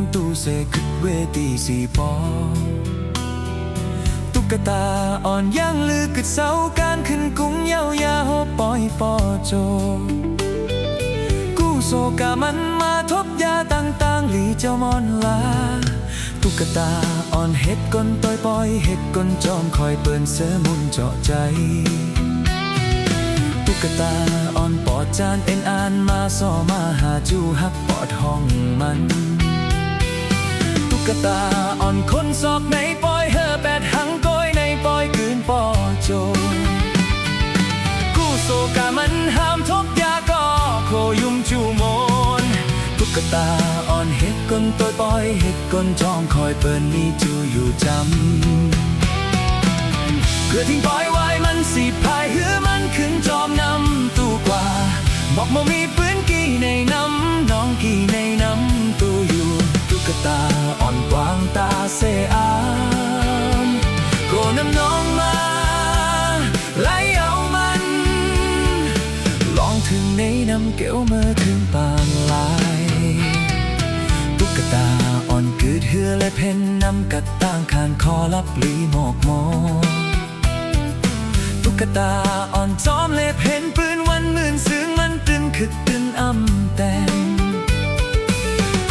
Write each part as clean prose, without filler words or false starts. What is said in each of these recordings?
ำตู้เสกึดเวทีสีปอตุ๊กตาอ่อนย่างลือกึดเสาการขึ้นกุ้งเย้ายาหอบปอยปอโจกู้โซกามันมาทบยาต่างๆหลีเจ้ามอนลาตุ๊กตาอ่อนเห็ดก้นต้อยปอยเห็ดก้นจอมคอยเปิ้นเสือมุนเจาะใจตุ๊กตาอ่อนปอดจานเอ็นอ่านมาซ้อมาหาจูฮักปอดห้องมันตุ๊กตาอ่อนคนซอกในปอยเฮอแปดหังก้อยในปอยกืนปอโจกู้โซกามันห้ามทบยาก็โคยุมจูโมนตุ๊กตาอ่อนเห็ดก้นตัวปอยเห็ดก้นจองคอยเปิ้นมีจูอยู่จำเพื่อทิ้งปล่อยไว้มันสิพายหือมันขึ้นจอมนำตู้กว่าบอกบ่มีปืนกี่ในน้ำน้องกี่ในน้ำตู้อยู่ตุ๊กตาอ่อนกวางตาเสอามโกน้ำน้องมาไล่เอามันลองถึงในน้ำเกี่ยวเมื่อถึงปานลายตุ๊กตาอ่อนกืดเหือและเพ่นน้ำกัดต่างคานคอลับลีหมอกมอตุ๊กตาอ่อนจอมเล็บเห็นปืนวันหมื่นซึ้งมันตึนคึกตึนอ่ำแต่ง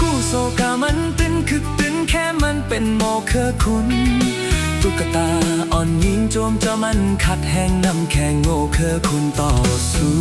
กู้โซกามันตึนคึกตึนแค่มันเป็นโมเคอคุณตุ๊กตาอ่อนยิงโจมจะมันขัดแห้งน้ำแข็งโง่เคอคุณต่อสู้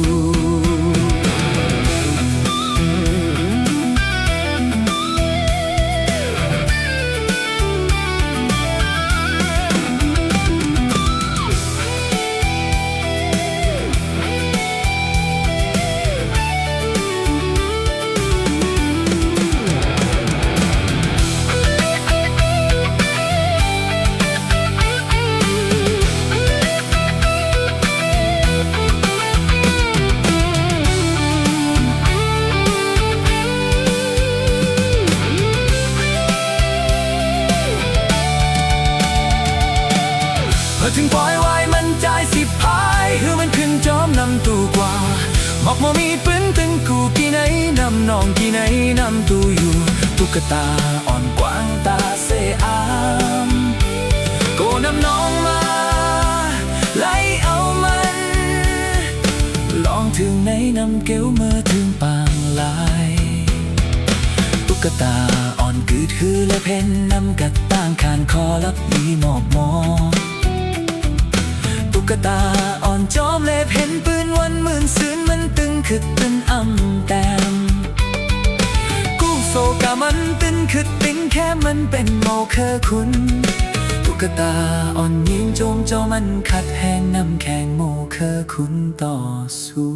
พอถึงปล่อยไว้มันใจสิพายคือมันขึ้นจอมนำตู้กว่าบอกบ่มีปืนตึงกูกี่ไหนนำน้องกี่ไหนนำตู้อยู่ตุ๊กตาอ่อนกวางตาเสอามโกนำน้องมาไล่เอามันลองถึงในน้ำเกี้ยวเมื่อถึงปางลายตุ๊กตาอ่อนกืดคือและเพ่นน้ำกัดต่างคานคอลับยีหมอกมอตุ๊กตาอ่อนจอมเล็บเห็นปืนวันหมื่นซึ้งมันตึงคึกตึนอ่ำแต้มกู้โซกามันตึนคึกตึงแค่มันเป็นโมเคอคุณตุ๊กตาอ่อนยิงโจมจอมันขัดแห้งน้ำแข็งโมเคอคุณต่อสู้